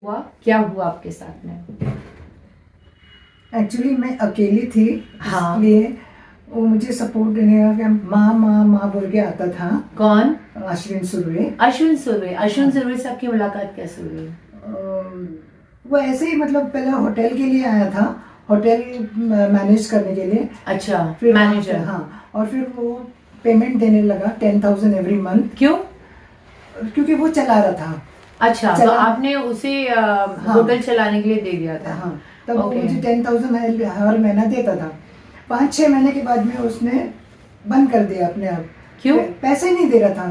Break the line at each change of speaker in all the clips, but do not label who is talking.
हुआ, क्या हुआ आपके साथ में?
एक्चुअली मैं अकेली थी,
हाँ।
इसलिए वो मुझे सपोर्ट देने का माँ माँ माँ बोल के आता था।
कौन?
अश्विन सुर्वे।
अश्विन सुर्वे। अश्विन
हाँ।
सुर्वे से आपकी मुलाकात कैसे हुई?
वो ऐसे ही मतलब पहले होटल के लिए आया था, होटल मैनेज करने के लिए।
अच्छा,
फिर वहाँ
मैनेजर।
से- हाँ, और फिर वो पेमेंट देने लगा 10,000 एवरी मंथ,
क्यों?
क्योंकि वो चला रहा था।
अच्छा, तो आपने उसे होटल चलाने के लिए दे दिया था?
हाँ, तब वो
ओके।
मुझे 10,000 हर महीना देता था। 5-6 महीने के बाद में उसने बंद कर दिया अपने आप।
क्यों?
पैसे नहीं दे रहा था।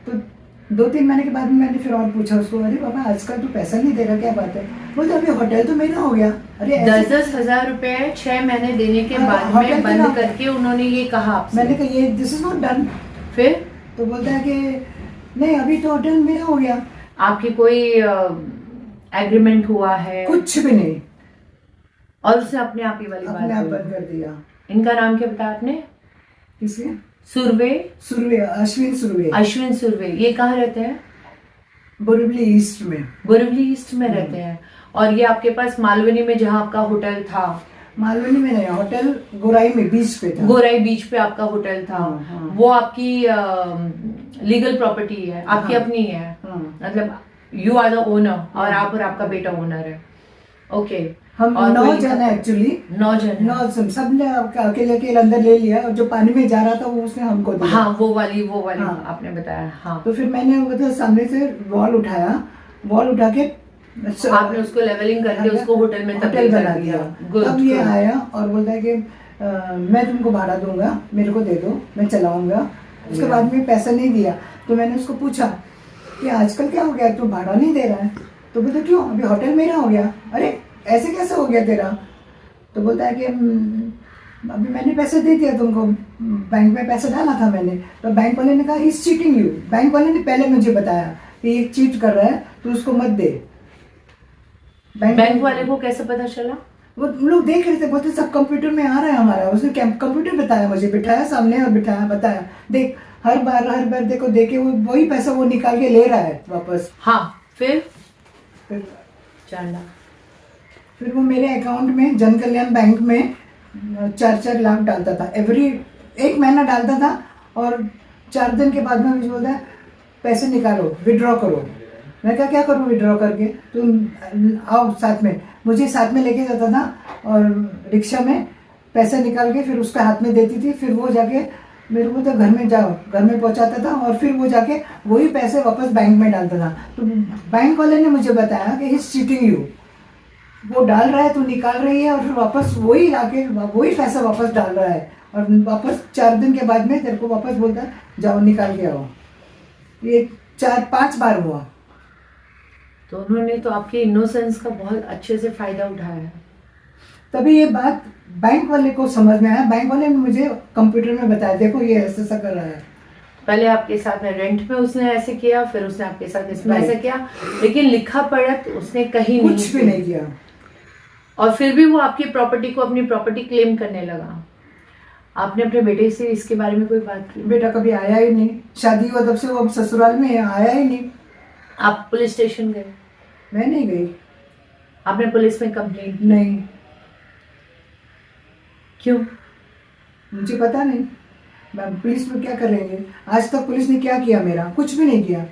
तो 2-3 महीने के बाद में मैंने फिर और पूछा उसको, अरे बाबा आजकल तू पैसा नहीं दे रहा, क्या बात है? बोलते अभी होटल तो मेरा हो गया। अरे
10-10 हजार रुपए 6 महीने देने के
हाँ,
बाद
होटल
में
के नाम
बंद करके उन्होंने ये कहा आपसे?
मैंने कहा ये दिस इज नॉट डन।
फिर
तो बोलता है कि नहीं अभी तो होटल मेरा हो गया।
आपकी कोई एग्रीमेंट हुआ है?
कुछ भी नहीं,
और उसने अपने आप ही वाली
अपने
बात
आप
बोली?
बंद कर दिया।
इनका नाम क्या बताया आपने?
किसके?
सुर्वे।
सुर्वे, अश्विन सुर्वे।
अश्विन सुर्वे। ये कहाँ रहते हैं?
बोरिवली ईस्ट में।
बोरिवली ईस्ट में रहते हैं। और ये आपके पास मालवनी में जहाँ आपका होटल था?
मालवनी में नहीं, होटल गोराई में बीच पे था।
गोराई बीच पे आपका होटल था।
हाँ।
वो आपकी लीगल प्रॉपर्टी है, आपकी
हाँ।
अपनी है?
हाँ।
मतलब यू आर द ओनर और
हाँ।
आप और आपका बेटा ओनर है? ओके।
हम
और
9
कोई
जन है एक्चुअली।
9 जन हैं।
9 जन, सब ने अकेले अकेले अंदर ले लिया, और जो पानी में जा रहा था वो उसने हमको दिया।
हाँ, वो वाली
हाँ।
आपने बताया। हाँ,
तो फिर मैंने मतलब सामने से वॉल उठाया, वॉल उठा के
आपने उसको लेवलिंग करके उसको होटल में
होटल
तब्दील
बना
कर
दिया।
Good,
तब ये
good.
आया और बोलता है कि मैं तुमको भाड़ा दूंगा, मेरे को दे दो, मैं चलाऊंगा। उसके
Yeah.
बाद में पैसा नहीं दिया। तो मैंने उसको पूछा कि आजकल क्या हो गया, तू भाड़ा नहीं दे रहा है? तो बोलते क्यों, अभी होटल मेरा हो गया। अरे ऐसे कैसे हो गया तेरा? तो बोलता है कि अभी मैंने पैसे दे दिया तुमको, बैंक में पैसा डाला था मैंने। तो बैंक वाले ने कहा इज चीटिंग यू। बैंक वाले ने पहले मुझे बताया कि ये चीट कर रहा है, तो उसको मत दे।
बैंक वाले को कैसे पता चला?
वो लोग देख रहे थे, बोलते सब कंप्यूटर में आ रहा है हमारा। उसने कंप्यूटर बताया मुझे, बिठाया सामने और बताया देख हर बार देखो, देखे वो वही पैसा वो निकाल के ले रहा है वापस।
हाँ, फिर
फिर
4 लाख।
फिर वो मेरे अकाउंट में जन कल्याण बैंक में 4-4 लाख डालता था, एवरी 1 महीना डालता था। और 4 दिन के बाद में मुझे बोलता है पैसे निकालो, विड्रॉ करो। मैं कहा क्या करूँ विड्रॉ करके? तुम आओ साथ में। मुझे साथ में लेके जाता था और रिक्शा में पैसा निकाल के फिर उसके हाथ में देती थी। फिर वो जाके मेरे को तो घर में जाओ, घर में पहुंचाता था, और फिर वो जाके वही पैसे वापस बैंक में डालता था। तो बैंक वाले ने मुझे बताया कि ही इज चीटिंग यू, वो डाल रहा है, तू निकाल रही है, और फिर वापस वही लाके वही पैसा वापस डाल रहा है। और वापस 4 दिन के बाद में तेरे को वापस बोलता है जाओ निकाल के आओ। ये 4-5 बार हुआ।
तो उन्होंने तो आपके इनोसेंस का बहुत अच्छे से फायदा उठाया है।
तभी ये बात बैंक वाले को समझ में आया। बैंक वाले ने मुझे कंप्यूटर में बताया देखो ये ऐसा कर रहा है।
पहले आपके साथ में रेंट पे उसने ऐसे किया, फिर उसने आपके साथ इसमें
नहीं।
ऐसे किया, लेकिन लिखा पढ़त उसने कहीं
कुछ भी नहीं किया।
और फिर भी वो आपकी प्रॉपर्टी को अपनी प्रॉपर्टी क्लेम करने लगा। आपने अपने बेटे से इसके बारे में कोई बात की?
बेटा कभी आया ही नहीं, शादी हुआ तब से वो ससुराल में आया ही नहीं।
आप पुलिस स्टेशन गए?
मैं नहीं गई।
आपने पुलिस में कंप्लेंट?
नहीं,
क्यों?
मुझे पता नहीं मैम पुलिस में क्या करेंगे। आज तक पुलिस ने क्या किया मेरा? कुछ भी नहीं किया।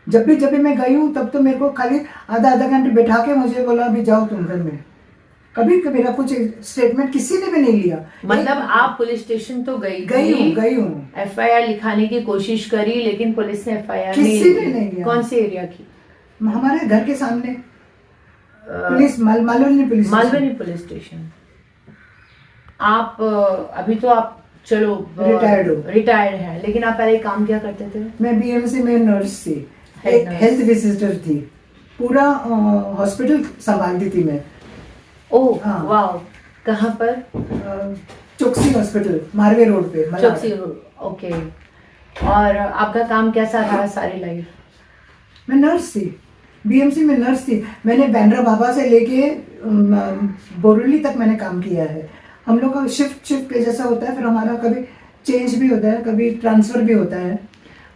जब भी मैं गई हूँ तब तो मेरे को खाली आधा घंटे बैठा के मुझे बोला अभी जाओ तुम घर में। कभी मेरा कुछ स्टेटमेंट किसी ने भी नहीं लिया।
मतलब आप पुलिस स्टेशन तो गई
हूँ
एफआईआर लिखाने की कोशिश करी, लेकिन पुलिस ने एफआईआर
किसी ने नहीं लिया।
कौन से एरिया की?
हमारे घर के सामने पुलिस मालवनी पुलिस
स्टेशन। आप अभी तो आप चलो रिटायर्ड हैं, लेकिन आप पहले काम क्या करते थे?
मैं बीएमसी में नर्स थी, एक हेल्थ विजिटर थी, पूरा हॉस्पिटल संभालती थी मैं।
ओह
हाँ।
वाह, कहाँ पर?
चौकसी हॉस्पिटल, मारवे रोड पे।
चौकसी रोड, ओके। और आपका काम कैसा रहा सारी लाइफ?
मैं नर्स थी, बीएमसी में नर्स थी। मैंने बैंड्रा बाबा से लेके बोरिवली तक मैंने काम किया है। हम लोग का शिफ्ट के जैसा होता है, फिर हमारा कभी चेंज भी होता है, कभी ट्रांसफर भी होता है।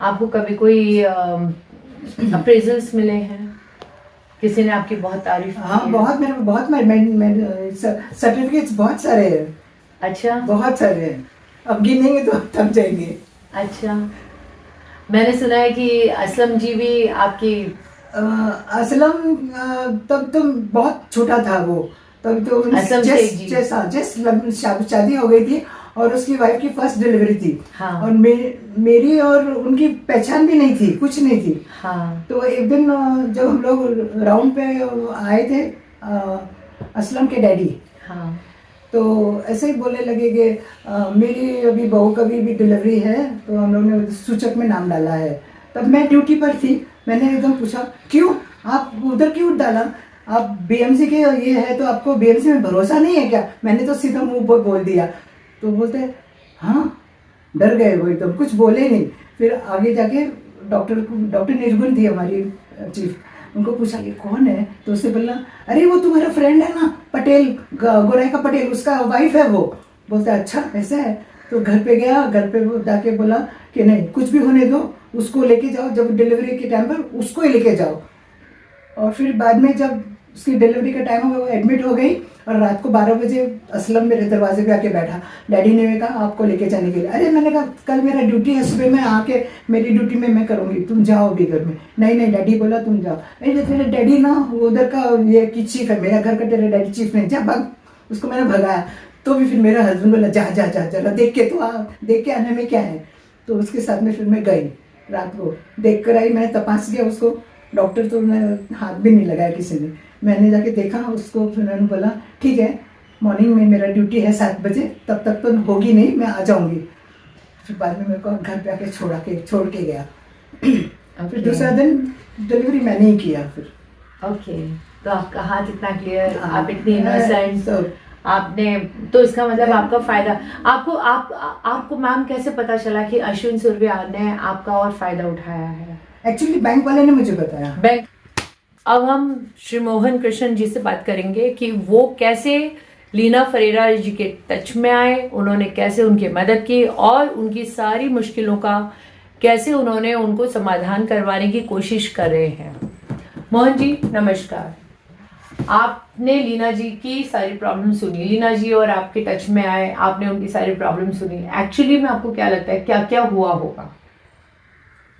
आपको कभी कोई अप्रेजल्स मिले हैं? किसी ने आपकी बहुत तारीफ
हाँ
की है?
बहुत, मेरे सर्टिफिकेट्स बहुत सारे हैं,
अच्छा
बहुत सारे हैं, अब गिनेंगे तो थक जाएंगे।
अच्छा। मैंने सुना है कि असलम जी भी आपकी
असलम तब तो बहुत छोटा था वो, तब तो
असलम शेख जी।
शादी हो गई थी और उसकी वाइफ की फर्स्ट डिलीवरी थी।
हाँ।
और मेरी और उनकी पहचान भी नहीं थी, कुछ नहीं थी।
हाँ
तो एक दिन जब हम लोग राउंड पे आए थे, असलम के डैडी,
हाँ
तो ऐसे ही बोलने लगे कि मेरी अभी बहू का भी डिलीवरी है, तो हम लोग ने सूचक में नाम डाला है। तब मैं ड्यूटी पर थी, मैंने एकदम पूछा क्यों आप उधर क्यों डाला, आप बीएमसी के ये है तो आपको बीएमसी में भरोसा नहीं है क्या? मैंने तो सीधा मुंह पर बोल दिया। तो बोलते हाँ, डर गए वो एकदम, कुछ बोले ही नहीं। फिर आगे जाके डॉक्टर निर्गुण थी हमारी चीफ, उनको पूछा ये कौन है, तो उससे बोला अरे वो तुम्हारा फ्रेंड है ना पटेल, गोराई का पटेल, उसका वाइफ है वो। बोलता अच्छा ऐसा है। तो घर पे गया, घर पे जाके बोला कि नहीं कुछ भी होने दो, उसको लेके जाओ, जब डिलीवरी के टाइम पर उसको ही लेके जाओ। और फिर बाद में जब उसकी डिलीवरी का टाइम हो गया, वो एडमिट हो गई, और रात को 12 बजे असलम मेरे दरवाजे पे आके बैठा। डैडी ने कहा आपको लेके जाने के लिए। अरे मैंने कहा कल मेरा ड्यूटी है, सुबह में आके मेरी ड्यूटी में मैं करूँगी, तुम जाओ अभी घर में। नहीं डैडी बोला तुम जाओ। नहीं तेरे डैडी ना वो उधर का ये की चीफ है, मेरा घर का तेरे डैडी चीफ नहीं, जा भाग। उसको मैंने भगाया, तो भी फिर मेरा हस्बैंड बोला जा जा जा चलो देख के तो आ, देख के आने में क्या है। तो उसके साथ में फिर मैं गई, रात को देख कर आई, मैंने तपास किया उसको। डॉक्टर तो मैं हाथ भी नहीं लगाया किसी ने, मैंने जाके देखा उसको। फिर मैंने बोला ठीक है मॉर्निंग में मेरा ड्यूटी है 7 बजे, तब तक तो होगी नहीं, मैं आ जाऊंगी। फिर बाद में मेरे को घर पे आके छोड़ के गया। फिर दूसरा दिन डिलीवरी मैंने ही किया फिर।
ओके, तो आपका हाथ इतना क्लियर,
हाँ,
आप इतनी इनोसेंट,
तो
आपने तो इसका मतलब आपका फायदा आपको मैम कैसे पता चला कि अश्विन सुरव्या ने आपका और फायदा उठाया है?
एक्चुअली बैंक वाले ने मुझे बताया।
बैंक। अब हम श्री मोहन कृष्ण जी से बात करेंगे कि वो कैसे लीना फरेरा जी के टच में आए, उन्होंने कैसे उनकी मदद की और उनकी सारी मुश्किलों का कैसे उन्होंने उनको समाधान करवाने की कोशिश कर रहे हैं। मोहन जी नमस्कार। आपने लीना जी की सारी प्रॉब्लम सुनी, लीना जी और आपके टच में आए, आपने उनकी सारी प्रॉब्लम सुनी। एक्चुअली में आपको क्या लगता है क्या क्या हुआ होगा?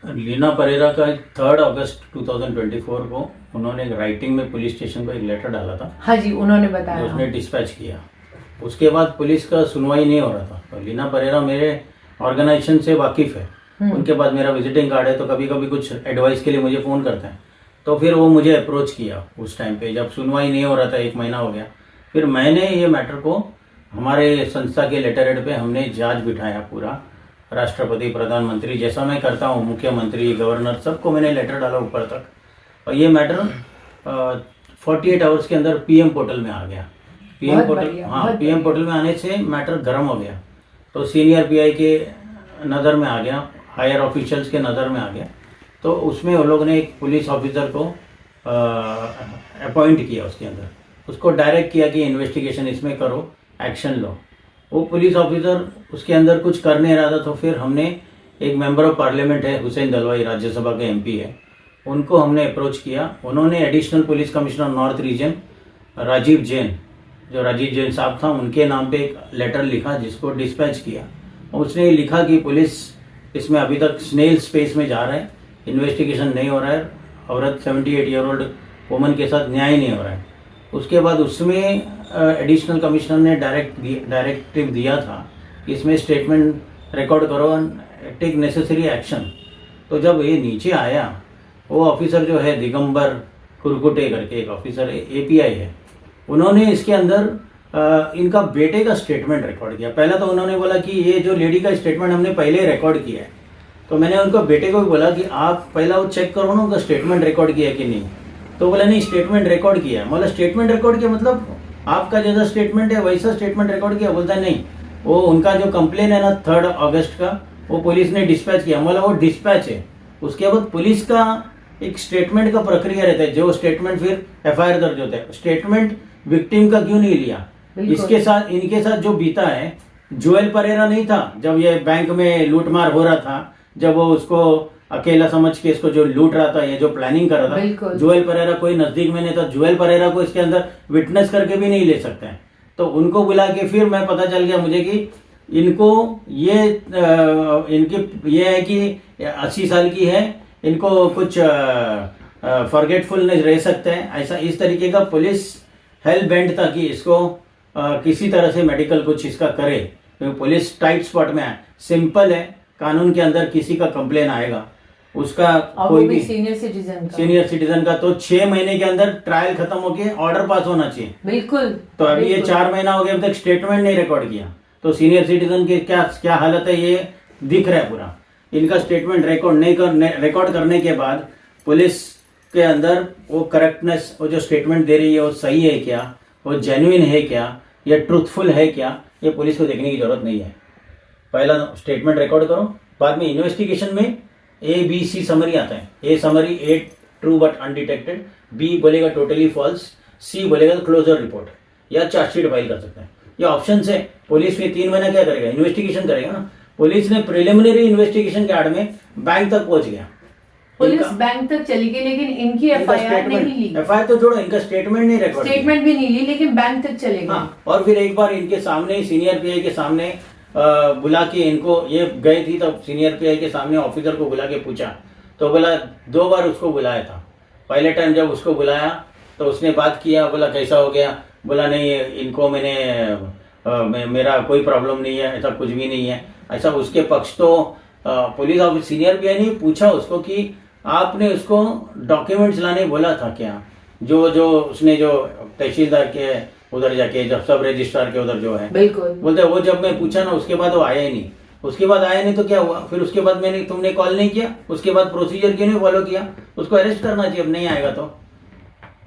लीना परेरा का 3 अगस्त 2024 को उन्होंने राइटिंग में पुलिस स्टेशन को एक लेटर डाला था।
हाँ जी, उन्होंने
जो
बताया।
उसने डिस्पैच किया। उसके बाद पुलिस का सुनवाई नहीं हो रहा था। तो लीना परेरा मेरे ऑर्गेनाइजेशन से वाकिफ है, उनके पास मेरा विजिटिंग कार्ड है, तो कभी कभी कुछ एडवाइस के लिए मुझे फ़ोन करते हैं। तो फिर वो मुझे अप्रोच किया उस टाइम पे, जब सुनवाई नहीं हो रहा था, 1 महीना हो गया। फिर मैंने ये मैटर को हमारे संस्था के लेटर हेड पे हमने जांच बिठाया पूरा, राष्ट्रपति, प्रधानमंत्री, जैसा मैं करता हूँ, मुख्यमंत्री, गवर्नर, सबको मैंने लेटर डाला ऊपर तक। और ये मैटर 48 आवर्स के अंदर पीएम पोर्टल में आ गया। पीएम पोर्टल, हाँ, पीएम पोर्टल में आने से मैटर गर्म हो गया। तो सीनियर पीआई के नज़र में आ गया, हायर ऑफिशियल्स के नज़र में आ गया। तो उसमें वो लोग ने एक पुलिस ऑफिसर को अपॉइंट किया, उसके अंदर उसको डायरेक्ट किया कि इन्वेस्टिगेशन इसमें करो, एक्शन लो। वो पुलिस ऑफिसर उसके अंदर कुछ कर नहीं रहा था। तो फिर हमने एक मेंबर ऑफ पार्लियामेंट है, हुसैन दलवाई, राज्यसभा के एमपी है, उनको हमने अप्रोच किया। उन्होंने additional police commissioner north region Rajiv Jain साहब था, उनके नाम पे एक लेटर लिखा जिसको डिस्पैच किया। और उसने लिखा कि पुलिस इसमें अभी तक स्नेल स्पेस में जा रहा है, इन्वेस्टिगेशन नहीं हो रहा है, औरत 78 ईयर ओल्ड वुमन के साथ न्याय नहीं हो रहा है। उसके बाद उसमें एडिशनल कमिश्नर ने डायरेक्टिव दिया था कि इसमें स्टेटमेंट रिकॉर्ड करो एंड टेक नेसेसरी एक्शन। तो जब ये नीचे आया, वो ऑफिसर जो है दिगंबर कुरकुटे करके एक ऑफिसर एपीआई है, उन्होंने इसके अंदर इनका बेटे का स्टेटमेंट रिकॉर्ड किया। पहले तो उन्होंने बोला कि ये जो लेडी का स्टेटमेंट हमने पहले रिकॉर्ड किया है। तो मैंने उनको बेटे को भी बोला कि आप पहला वो चेक करो ना उनका स्टेटमेंट रिकॉर्ड किया कि नहीं। तो बोला नहीं स्टेटमेंट रिकॉर्ड किया। बोला स्टेटमेंट रिकॉर्ड किया मतलब आपका जैसा स्टेटमेंट है वैसा स्टेटमेंट रिकॉर्ड किया? बोलता नहीं, वो उनका जो कंप्लेन है ना 3 अगस्त का, वो पुलिस ने डिस्पैच किया। बोला वो डिस्पैच है, उसके बाद पुलिस का एक स्टेटमेंट का प्रक्रिया रहता है, जो स्टेटमेंट फिर एफआईआर दर्ज होता है। स्टेटमेंट विक्टिम का क्यों नहीं लिया? इसके साथ इनके साथ जो बीता है, जोएल परेरा नहीं था जब ये बैंक में लूटमार हो रहा था, जब वो उसको अकेला समझ के इसको जो लूट रहा था, ये जो प्लानिंग कर रहा
बिल्कुल।
था, जुएल परेरा कोई नजदीक में नहीं था, जुएल परेरा को इसके अंदर विटनेस करके भी नहीं ले सकते हैं। तो उनको बुला के फिर मैं पता चल गया मुझे कि इनको इनकी ये है कि 80 साल की है, इनको कुछ फॉरगेटफुल नहीं रह सकते हैं, ऐसा इस तरीके का पुलिस हेल्प बेंड था कि इसको किसी तरह से मेडिकल कुछ इसका करे, क्योंकि पुलिस टाइट स्पॉट में है। सिंपल है, कानून के अंदर किसी का कंप्लेन आएगा उसका
और
कोई
वो भी
भी
सीनियर सिटीजन
का तो 6 महीने के अंदर ट्रायल खत्म होके ऑर्डर पास होना चाहिए।
बिल्कुल।
तो अभी ये
बिल्कुल।
4 महीना हो गया, अभी तक स्टेटमेंट नहीं रिकॉर्ड किया। तो सीनियर सिटीजन की क्या क्या हालत है ये दिख रहा है पूरा। इनका स्टेटमेंट रिकॉर्ड करने के बाद पुलिस के अंदर वो करेक्टनेस, वो जो स्टेटमेंट दे रही है वो सही है क्या, वो जेन्युइन है क्या, या ट्रूथफुल है क्या, ये पुलिस को देखने की जरूरत नहीं है। पहला स्टेटमेंट रिकॉर्ड करो, बाद में इन्वेस्टिगेशन में ABC समरी आता है। A summary, A true but undetected, B बोलेगा टोटली फॉल्स, C बोलेगा क्लोजर रिपोर्ट या चार्जशीट फाइल कर सकते हैं। ये ऑप्शन है। पुलिस में 3 महीना क्या करेगा, इन्वेस्टिगेशन करेगा ना। पुलिस ने प्रिलिमिनरी इन्वेस्टिगेशन के आड़ में बैंक तक पहुंच गया,
पुलिस बैंक तक चली गई, लेकिन इनकी FIR नहीं ली।
FIR तो छोड़ो, इनका स्टेटमेंट नहीं रिकॉर्ड,
स्टेटमेंट भी नहीं ली, लेकिन बैंक तक चले गए।
हाँ, और फिर एक बार इनके सामने सीनियर PI के सामने बुला के इनको, ये गई थी तब सीनियर PI के सामने ऑफिसर को बुला के पूछा, तो बोला 2 बार उसको बुलाया था। पहले टाइम जब उसको बुलाया तो उसने बात किया, बोला कैसा हो गया, बोला नहीं इनको मेरा कोई प्रॉब्लम नहीं है, ऐसा कुछ भी नहीं है। ऐसा उसके पक्ष तो पुलिस ऑफिसर सीनियर PI ने पूछा उसको कि आपने उसको डॉक्यूमेंट्स लाने बोला था क्या, जो उसने जो तहसीलदार के उधर जाके, जब सब रजिस्ट्रार के उधर जो है,
बिल्कुल।
बोलते वो जब मैं पूछा ना उसके बाद वो आया ही नहीं। उसके बाद आया नहीं तो क्या हुआ, फिर उसके बाद तुमने कॉल नहीं किया, उसके बाद प्रोसीजर क्यों नहीं फॉलो किया, उसको अरेस्ट करना चाहिए। अब नहीं आएगा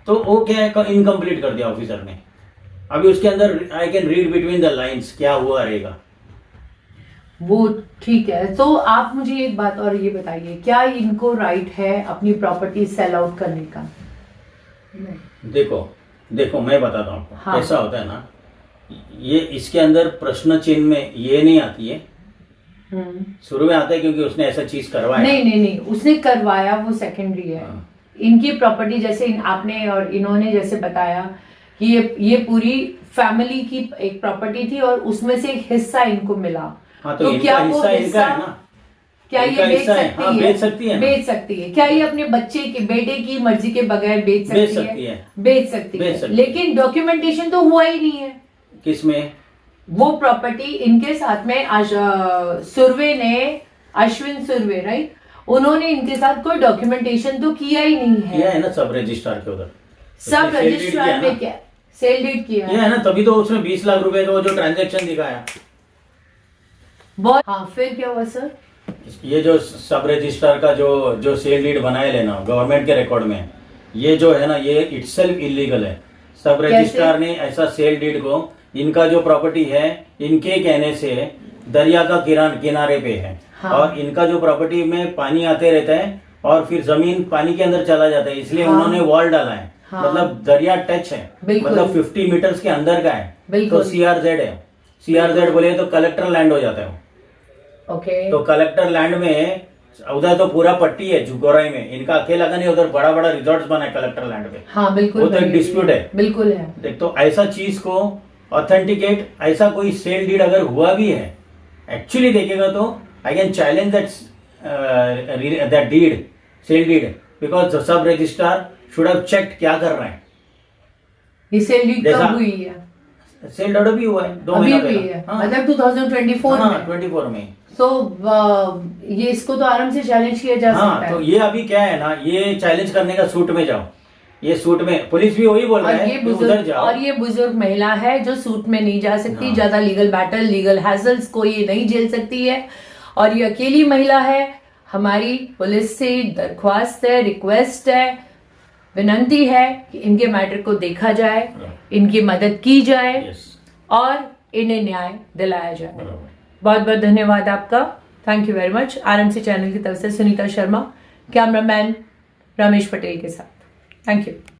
तो वो क्या है, इनकम्प्लीट कर दिया ऑफिसर ने। अभी उसके अंदर I can read between the lines क्या हुआ रहेगा।
वो ठीक है। तो आप मुझे एक बात और ये बताइए, क्या इनको राइट है अपनी प्रॉपर्टी सेल आउट करने का?
देखो मैं बताता हूँ आपको।
हाँ।
कैसा होता है ना, ये इसके अंदर प्रश्न चिन्ह में ये नहीं आती है, शुरू में आता है क्योंकि उसने ऐसा चीज करवाया।
नहीं, उसने करवाया वो सेकेंडरी है।
हाँ।
इनकी प्रॉपर्टी जैसे आपने और इन्होंने जैसे बताया कि ये पूरी फैमिली की एक प्रॉपर्टी थी और उसमें से एक हिस्सा इनको मिला।
हाँ, तो क्या वो हिस्सा है ना,
क्या ये बेच सकती
हाँ,
है?
बेच सकती है।
क्या ये अपने बच्चे के बेटे की मर्जी के बगैर बेच सकती है? बेच सकती है। लेकिन डॉक्यूमेंटेशन तो हुआ ही नहीं है।
किसमें?
वो प्रॉपर्टी इनके साथ में सुरवे ने, अश्विन सुरवे, राइट, उन्होंने इनके साथ कोई डॉक्यूमेंटेशन तो किया ही नहीं है।
किया है ना सब रजिस्ट्रार के उधर,
सब रजिस्ट्रार में क्या सेल डीड किया
है ना, तभी तो उसने 20 लाख रुपए का वो जो ट्रांजैक्शन दिखाया।
बहुत। हाँ, फिर क्या हुआ सर?
ये जो सब रजिस्ट्रार का जो सेल डीड बनाए लेना गवर्नमेंट के रिकॉर्ड में, ये जो है ना, ये इटसेल्फ इलीगल है। सब रजिस्ट्रार ने ऐसा सेल डीड को, इनका जो प्रॉपर्टी है इनके कहने से दरिया का किनारे पे है। हाँ। और इनका जो प्रॉपर्टी में पानी आते रहता है और फिर जमीन पानी के अंदर चला जाता है, इसलिए हाँ। उन्होंने वॉल डाला है। हाँ। मतलब दरिया टच है, मतलब 50 मीटर्स के अंदर का है। तो CRZ है, CRZ बोले तो कलेक्टर लैंड हो जाता है।
ओके।
तो कलेक्टर लैंड में उधर तो पूरा पट्टी है जुगोराई में, इनका अकेला का नहीं, उधर बड़ा बड़ा रिजॉर्ट्स बना है कलेक्टर लैंड पे।
हाँ, बिल्कुल।
वो तो एक डिस्प्यूट है।
बिल्कुल है।
देख, तो ऐसा चीज को ऑथेंटिकेट, ऐसा कोई सेल डीड अगर हुआ भी है, एक्चुअली देखेगा तो I can challenge that deed, sale deed, because सब रजिस्ट्रार शुड हैव चेक्ड क्या कर रहे हैं।
ये सेल डीड कब हुई है?
सेल डीड भी हुआ है 2 महीना पहले,
मतलब 2024 में।
24 में।
तो ये इसको तो आराम से चैलेंज किया जा सकता है।
तो ये अभी क्या है ना, ये चैलेंज करने का सूट में जाओ, ये सूट में पुलिस भी वही बोल रहा है कि उधर जाओ।
और ये बुजुर्ग महिला है जो सूट में नहीं जा सकती, ज्यादा लीगल बैटल, लीगल हैजल्स को ये नहीं झेल सकती है, और ये अकेली महिला है। हमारी पुलिस से दरख्वास्त है, रिक्वेस्ट है, विनंती है कि इनके मैटर को देखा जाए, इनकी मदद की जाए और इन्हें न्याय दिलाया जाए। बहुत बहुत धन्यवाद आपका, thank you very much. RMC channel की तरफ से सुनीता शर्मा, कैमरामैन रमेश पटेल के साथ, थैंक यू।